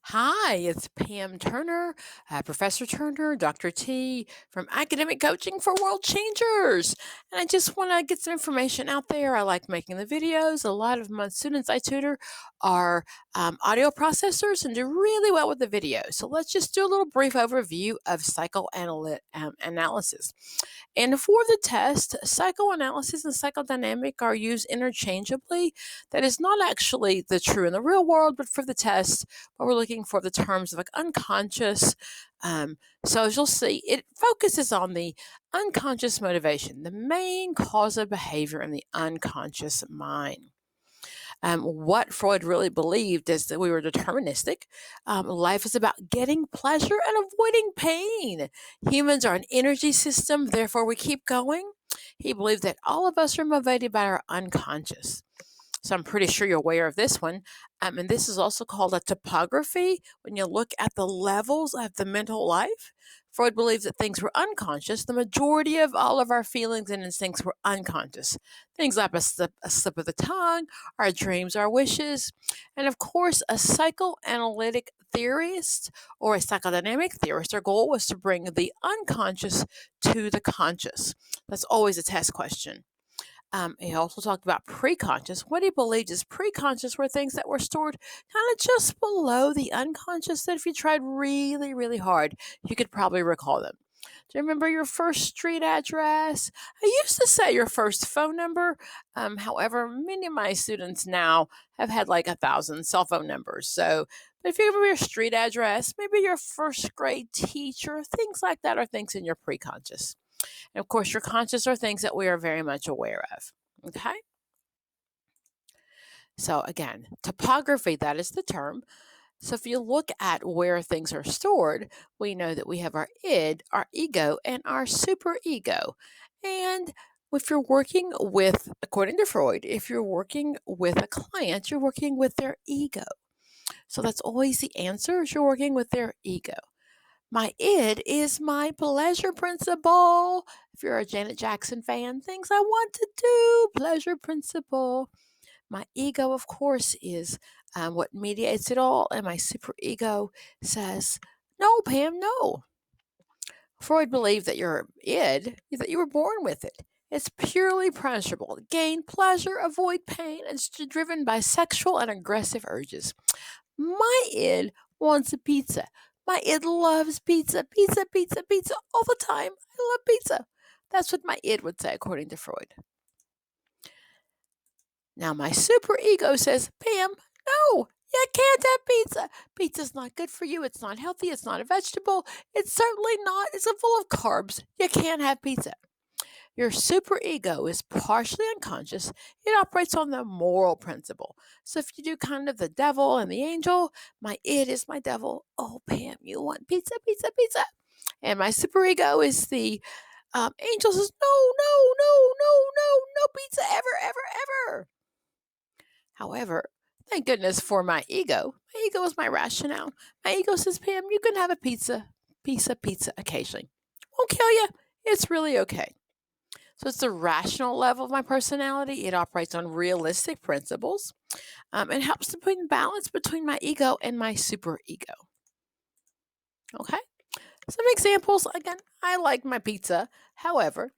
Hi, it's Pam Turner, Professor Turner, Dr. T from Academic Coaching for World Changers. And I just want to get some information out there. I like making the videos. A lot of my students I tutor are audio processors and do really well with the video. So let's just do a little brief overview of psychoanalysis. And for the test, psychoanalysis and psychodynamic are used interchangeably. That is not actually the true in the real world, but for the test, but we're looking for the terms of like unconscious. So as you'll see, it focuses on the unconscious motivation, the main cause of behavior in the unconscious mind. What Freud really believed is that we were deterministic. Life is about getting pleasure and avoiding pain. Humans are an energy system, therefore we keep going. He believed that all of us are motivated by our unconscious. So I'm pretty sure you're aware of this one. And this is also called a topography. When you look at the levels of the mental life, Freud believes that things were unconscious. The majority of all of our feelings and instincts were unconscious. Things like a slip of the tongue, our dreams, our wishes. And of course, a psychoanalytic theorist or a psychodynamic theorist, their goal was to bring the unconscious to the conscious. That's always a test question. He also talked about preconscious. What he believed is preconscious were things that were stored kind of just below the unconscious that if you tried really, really hard, you could probably recall them. Do you remember your first street address? I used to say your first phone number. However, many of my students now have had like 1,000 cell phone numbers. So, but if you remember your street address, maybe your first grade teacher, things like that are things in your preconscious. And of course, your conscious are things that we are very much aware of. Okay. So again, topography, that is the term. So if you look at where things are stored, we know that we have our id, our ego, and our superego. And if you're working with, according to Freud, if you're working with a client, you're working with their ego. So that's always the answer is you're working with their ego. My id is my pleasure principle. If you're a Janet Jackson fan, things I want to do, pleasure principle. My ego, of course, is what mediates it all, and my superego says, no, Pam, no. Freud believed that your id, that you were born with it. It's purely punishable. Gain pleasure, avoid pain, and it's driven by sexual and aggressive urges. My id wants a pizza. My id loves pizza, pizza, pizza, pizza all the time. I love pizza. That's what my id would say, according to Freud. Now, my superego says, Pam, no, you can't have pizza. Pizza's not good for you. It's not healthy. It's not a vegetable. It's certainly not. It's full of carbs. You can't have pizza. Your superego is partially unconscious. It operates on the moral principle. So if you do kind of the devil and the angel, my id is my devil. Oh, Pam, you want pizza, pizza, pizza. And my superego is the angel says, no, no, no, no, no, no pizza ever, ever, ever. However, thank goodness for my ego. My ego is my rationale. My ego says, Pam, you can have a pizza occasionally. Won't kill you. It's really okay. So it's the rational level of my personality. It operates on realistic principles. It helps to put in balance between my ego and my superego. Okay. Some examples. Again, I like my pizza. However,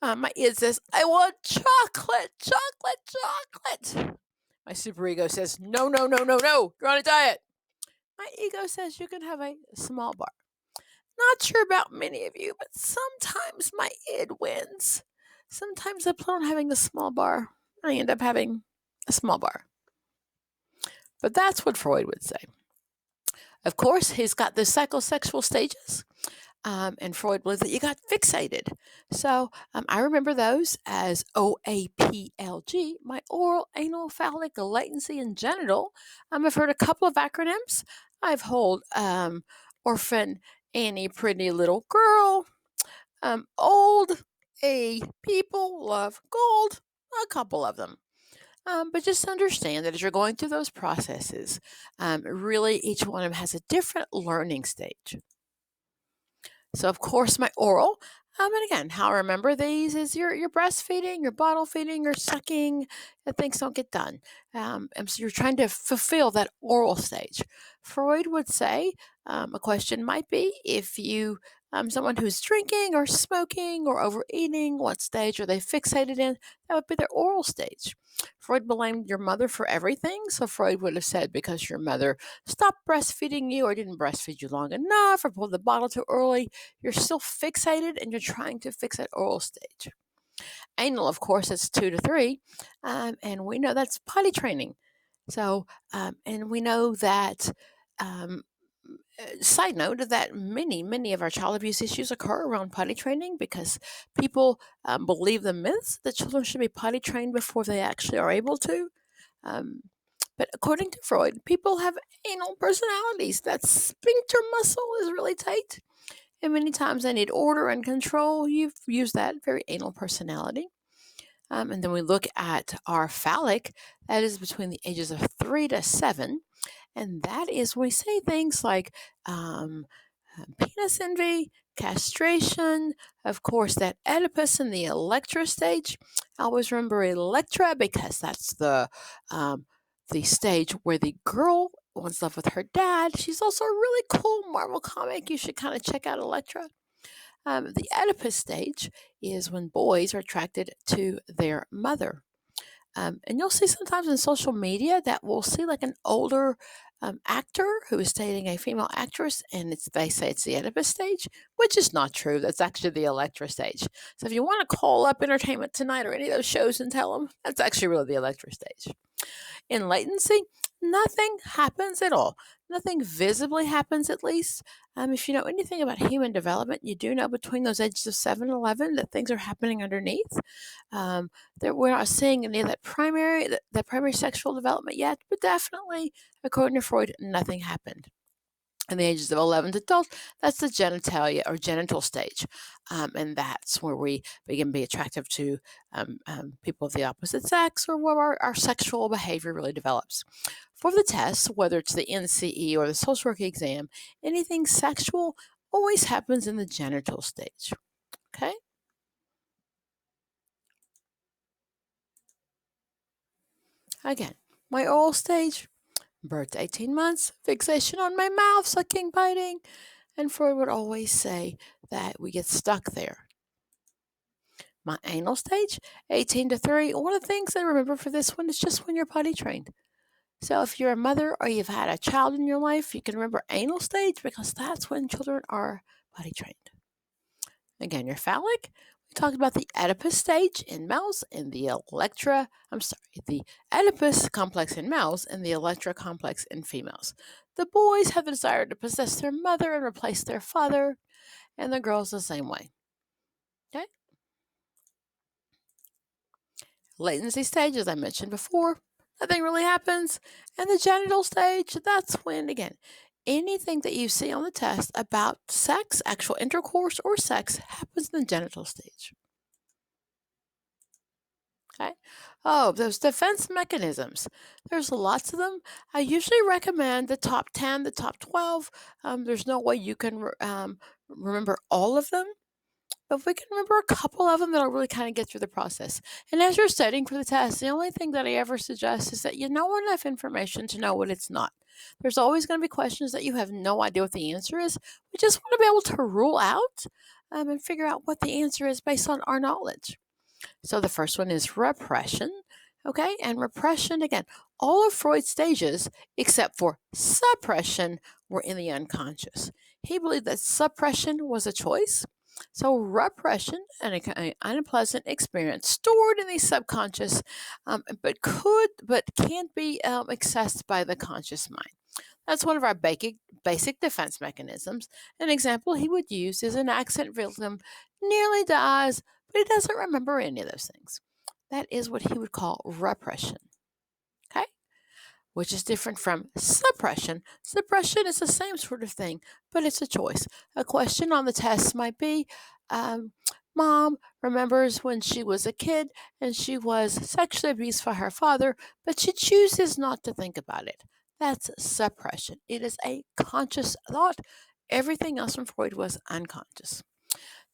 my id says, I want chocolate, chocolate, chocolate. My superego says, no, no, no, no, no, you're on a diet. My ego says you can have a small bar. Not sure about many of you, but sometimes my id wins. Sometimes I plan on having a small bar. I end up having a small bar. But that's what Freud would say. Of course, he's got the psychosexual stages. And Freud believed that you got fixated. So I remember those as OAPLG, my oral, anal, phallic, latency, and genital. I've heard a couple of acronyms. I've heard orphan Annie, pretty little girl, old A, people love gold, a couple of them. But just understand that as you're going through those processes, really each one of them has a different learning stage. So, of course, my oral. And again, how I remember these is your breastfeeding, your bottle feeding, your sucking, that things don't get done. And so you're trying to fulfill that oral stage. Freud would say a question might be if you someone who's drinking or smoking or overeating, what stage are they fixated in? That would be their oral stage. Freud blamed your mother for everything. So Freud would have said because your mother stopped breastfeeding you or didn't breastfeed you long enough or pulled the bottle too early, you're still fixated and you're trying to fix that oral stage. Anal, of course, is 2 to 3, and we know that's potty training. So, and we know that. Um, Side note that many of our child abuse issues occur around potty training because people believe the myths that children should be potty trained before they actually are able to. Um, but according to Freud, people have anal personalities. That sphincter muscle is really tight, and many times they need order and control. You've used that very anal personality. And then we look at our phallic, that is between the ages of 3 to 7. And that is when we say things like um, penis envy, castration, of course, that Oedipus in the Electra stage. I always remember Electra because that's the stage where the girl wants love with her dad. She's also a really cool Marvel comic. You should kind of check out Electra. The Oedipus stage is when boys are attracted to their mother. And you'll see sometimes in social media that we'll see like an older actor who is dating a female actress, and they say it's the Oedipus stage, which is not true. That's actually the Electra stage. So if you want to call up Entertainment Tonight or any of those shows and tell them, that's actually really the Electra stage. In latency, nothing happens at all. Nothing visibly happens, at least. If you know anything about human development, you do know between those ages of 7 and 11 that things are happening underneath. We're not seeing any of that primary sexual development yet, but definitely, according to Freud, nothing happened. In the ages of 11 to 12, that's the genitalia or genital stage. And that's where we begin to be attractive to people of the opposite sex or where our sexual behavior really develops. For the tests, whether it's the NCE or the social work exam, anything sexual always happens in the genital stage. Okay? Again, my oral stage, birth to 18 months, fixation on my mouth, sucking, biting. And Freud would always say that we get stuck there. My anal stage, 18 to 3. One of the things I remember for this one is just when you're potty trained. So if you're a mother or you've had a child in your life, you can remember anal stage because that's when children are potty trained. Again, your phallic. We talked about the Oedipus stage in males and the the Oedipus complex in males and the Electra complex in females. The boys have the desire to possess their mother and replace their father, and the girls the same way. Okay? Latency stage, as I mentioned before, nothing really happens. And the genital stage, that's when, again, anything that you see on the test about sex, actual intercourse, or sex happens in the genital stage. Okay. Oh, those defense mechanisms. There's lots of them. I usually recommend the top 10, the top 12. There's no way you can remember all of them. But if we can remember a couple of them, that'll really kind of get through the process. And as you're studying for the test, the only thing that I ever suggest is that you know enough information to know what it's not. There's always going to be questions that you have no idea what the answer is. We just want to be able to rule out and figure out what the answer is based on our knowledge. So the first one is repression. Okay, and repression, again, all of Freud's stages, except for suppression, were in the unconscious. He believed that suppression was a choice. So repression, an unpleasant experience stored in the subconscious, but can't be accessed by the conscious mind. That's one of our basic defense mechanisms. An example he would use is an accident victim nearly dies, but he doesn't remember any of those things. That is what he would call repression. Okay? Which is different from suppression. Suppression is the same sort of thing, but it's a choice. A question on the test might be Mom remembers when she was a kid and she was sexually abused by her father, but she chooses not to think about it. That's suppression. It is a conscious thought. Everything else from Freud was unconscious.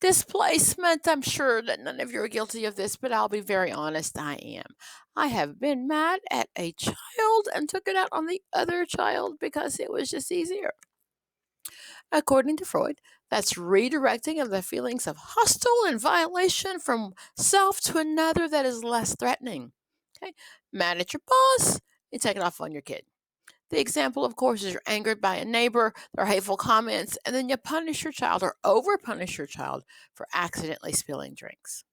Displacement, I'm sure that none of you are guilty of this, but I'll be very honest, I am. I have been mad at a child and took it out on the other child because it was just easier. According to Freud, that's redirecting of the feelings of hostile and violation from self to another that is less threatening. Okay? Mad at your boss, you take it off on your kid. The example, of course, is you're angered by a neighbor, their hateful comments, and then you punish your child or over punish your child for accidentally spilling drinks.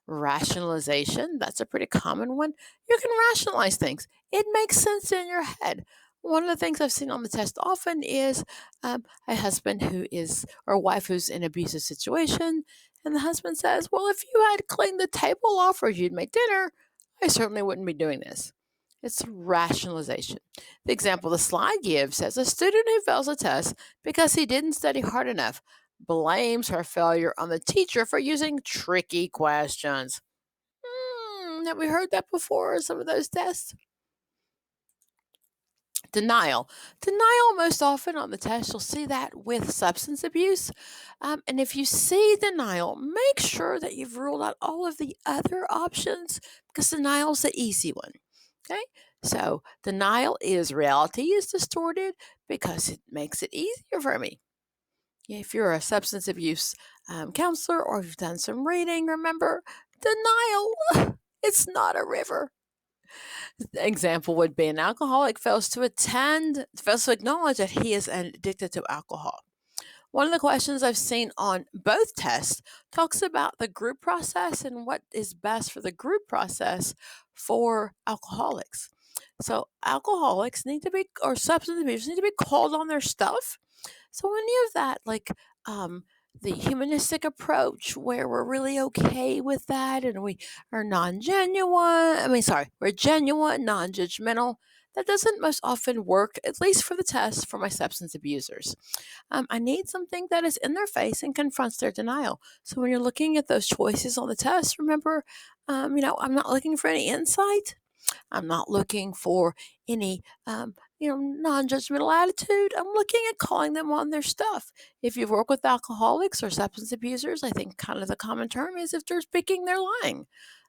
Rationalization, that's a pretty common one. You can rationalize things, it makes sense in your head. One of the things I've seen on the test often is a husband who is, or a wife who's in an abusive situation, and the husband says, well, if you had cleaned the table off or you'd made dinner, I certainly wouldn't be doing this. It's rationalization. The example the slide gives says a student who fails a test because he didn't study hard enough blames her failure on the teacher for using tricky questions. Have we heard that before? Some of those tests? Denial. Denial, most often on the test, you'll see that with substance abuse. And if you see denial, make sure that you've ruled out all of the other options because denial is the easy one. Okay? So, denial is reality is distorted because it makes it easier for me. If you're a substance abuse counselor or you've done some reading, remember denial. It's not a river. The example would be an alcoholic fails to acknowledge that he is addicted to alcohol. One of the questions I've seen on both tests talks about the group process and what is best for the group process for alcoholics. So alcoholics need to be, or substance abusers need to be called on their stuff. So any of that, like the humanistic approach, where we're really okay with that and we are we're genuine, non-judgmental. That doesn't most often work, at least for the test for my substance abusers. I need something that is in their face and confronts their denial. So when you're looking at those choices on the test, remember, I'm not looking for any insight. I'm not looking for any, non-judgmental attitude. I'm looking at calling them on their stuff. If you've worked with alcoholics or substance abusers, I think kind of the common term is if they're speaking, they're lying.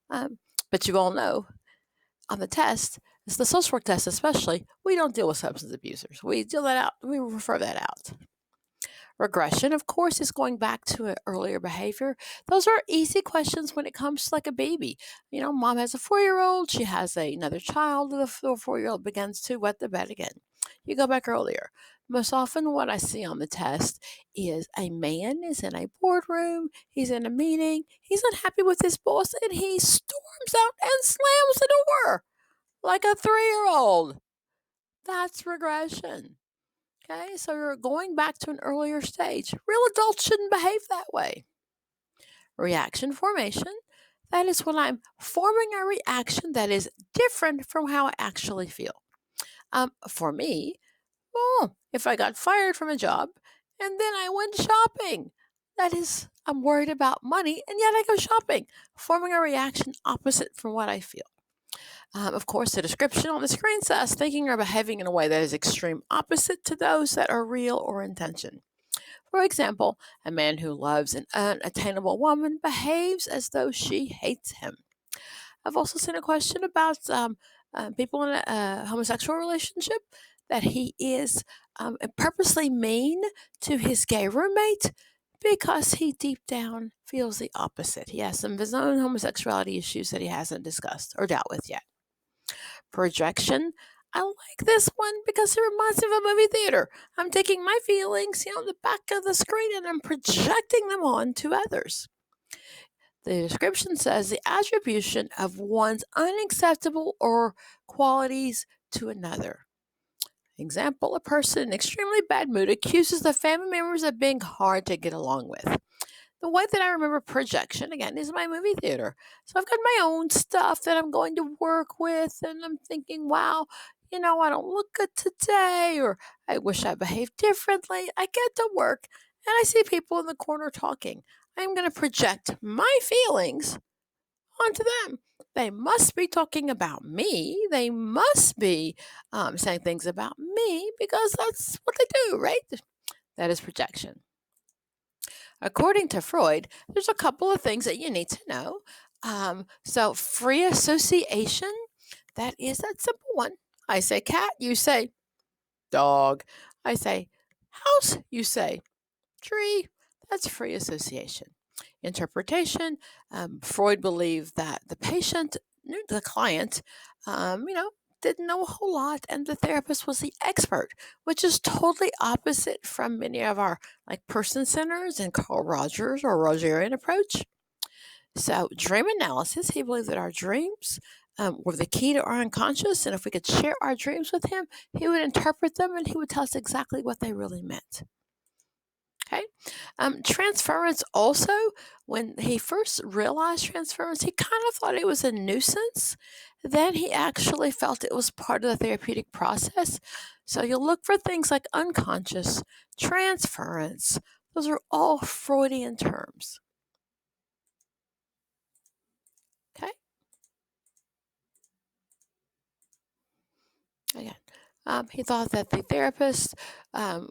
But you all know on the test, it's the social work test especially, we don't deal with substance abusers. We deal that out. We refer that out. Regression, of course, is going back to an earlier behavior. Those are easy questions when it comes to like a baby. Mom has a 4-year-old, she has another child, the 4-year-old begins to wet the bed again. You go back earlier. Most often, what I see on the test is a man is in a boardroom, he's in a meeting, he's unhappy with his boss, and he storms out and slams the door like a 3-year-old. That's regression. Okay, so you're going back to an earlier stage. Real adults shouldn't behave that way. Reaction formation. That is when I'm forming a reaction that is different from how I actually feel. For me, if I got fired from a job and then I went shopping, that is, I'm worried about money and yet I go shopping, forming a reaction opposite from what I feel. Of course, the description on the screen says thinking or behaving in a way that is extreme opposite to those that are real or intention. For example, a man who loves an unattainable woman behaves as though she hates him. I've also seen a question about people in a homosexual relationship that he is purposely mean to his gay roommate because he deep down feels the opposite. He has some of his own homosexuality issues that he hasn't discussed or dealt with yet. Projection. I like this one because it reminds me of a movie theater. I'm taking my feelings, on the back of the screen and I'm projecting them on to others. The description says the attribution of one's unacceptable or qualities to another. Example, a person in extremely bad mood accuses the family members of being hard to get along with. The way that I remember projection, again, is my movie theater. So I've got my own stuff that I'm going to work with, and I'm thinking, wow, I don't look good today, or I wish I behaved differently. I get to work, and I see people in the corner talking. I'm going to project my feelings onto them. They must be talking about me. They must be saying things about me because that's what they do, right? That is projection. According to Freud, there's a couple of things that you need to know. So, free association, that is that simple one. I say cat, you say dog. I say house, you say tree. That's free association. Interpretation, Freud believed that the patient knew the client, didn't know a whole lot, and the therapist was the expert, which is totally opposite from many of our like person centers and Carl Rogers or Rogerian approach. So, dream analysis, he believed that our dreams were the key to our unconscious, and if we could share our dreams with him, he would interpret them and he would tell us exactly what they really meant. Okay. Transference also, when he first realized transference, he kind of thought it was a nuisance. Then he actually felt it was part of the therapeutic process. So you'll look for things like unconscious, transference. Those are all Freudian terms. Okay. Again, he thought that the therapist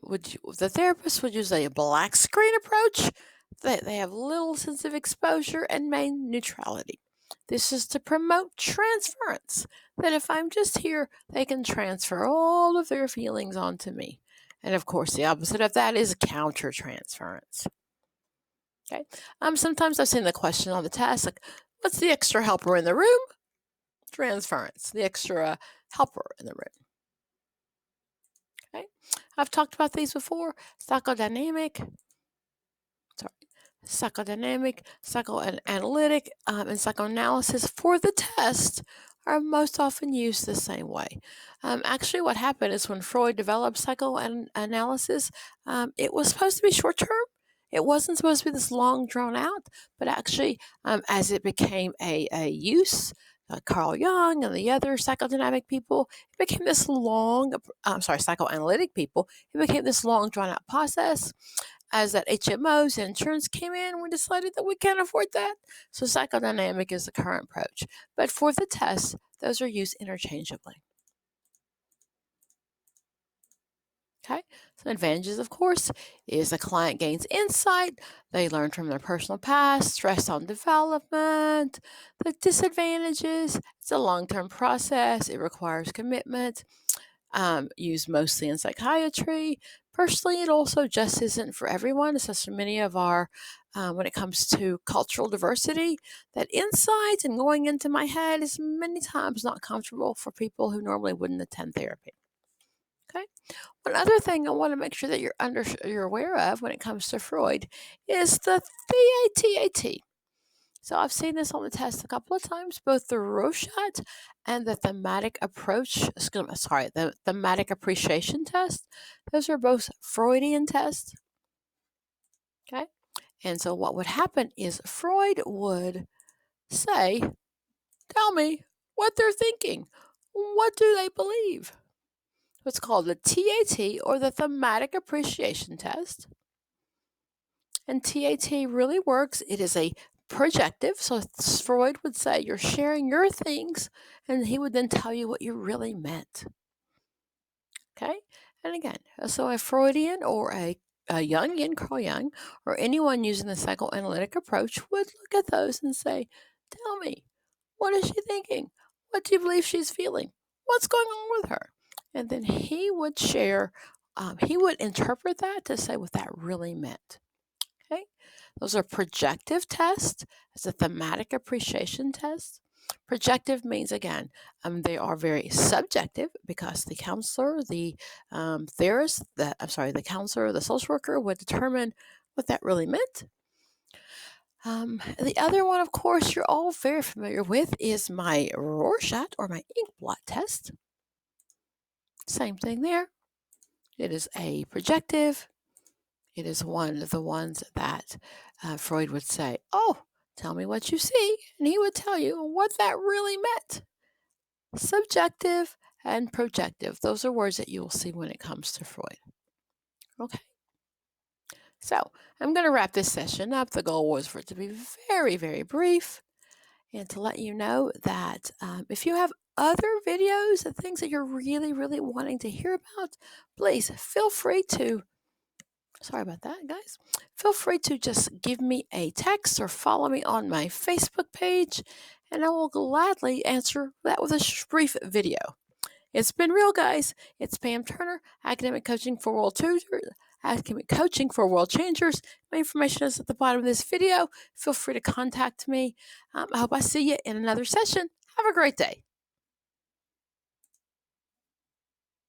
would use a black screen approach. They have little sense of exposure and main neutrality. This is to promote transference. That if I'm just here, they can transfer all of their feelings onto me. And of course, the opposite of that is counter-transference. Okay. Sometimes I've seen the question on the test, like, what's the extra helper in the room? Transference. The extra helper in the room. Okay. I've talked about these before. Psychodynamic, psychoanalytic, and psychoanalysis for the test are most often used the same way. Actually, what happened is when Freud developed psychoanalysis, it was supposed to be short term. It wasn't supposed to be this long drawn out, but actually, as it became a use, Carl Jung and the other psychodynamic people, it became this psychoanalytic people, it became this long drawn out process. As that HMOs and insurance came in, we decided that we can't afford that. So psychodynamic is the current approach. But for the test, those are used interchangeably. Okay, some advantages, of course, is the client gains insight. They learn from their personal past, stress on development. The disadvantages, it's a long-term process. It requires commitment. Used mostly in psychiatry. Personally, it also just isn't for everyone, especially many of our, when it comes to cultural diversity, that insight and going into my head is many times not comfortable for people who normally wouldn't attend therapy. Okay. One other thing I want to make sure that you're aware of when it comes to Freud is the TAT. So I've seen this on the test a couple of times, both the Rorschach and the the thematic appreciation test. Those are both Freudian tests. Okay. And so what would happen is Freud would say, tell me what they're thinking. What do they believe? What's called the TAT, or the thematic appreciation test. And TAT really works. It is a projective. So Freud would say you're sharing your things, and he would then tell you what you really meant. Okay? And again, so a Freudian or a Jungian, Carl Jung, or anyone using the psychoanalytic approach would look at those and say, tell me, what is she thinking? What do you believe she's feeling? What's going on with her? And then he would share, he would interpret that to say what that really meant. Okay, those are projective tests. It's a thematic appreciation test. Projective means, again, they are very subjective because the counselor, the the counselor, the social worker would determine what that really meant. The other one, of course, you're all very familiar with is my Rorschach or my ink blot test. Same thing there. It is a projective. It is one of the ones that Freud would say, oh, tell me what you see. And he would tell you what that really meant. Subjective and projective. Those are words that you will see when it comes to Freud. Okay. So I'm going to wrap this session up. The goal was for it to be very, very brief and to let you know that if you have other videos and things that you're really, really wanting to hear about, please feel free to Sorry about that, guys. Feel free to just give me a text or follow me on my Facebook page, and I will gladly answer that with a brief video. It's been real, guys. It's Pam Turner, academic coaching for world changers. My information is at the bottom of this video. Feel free to contact me. I hope I see you in another session. Have a great day.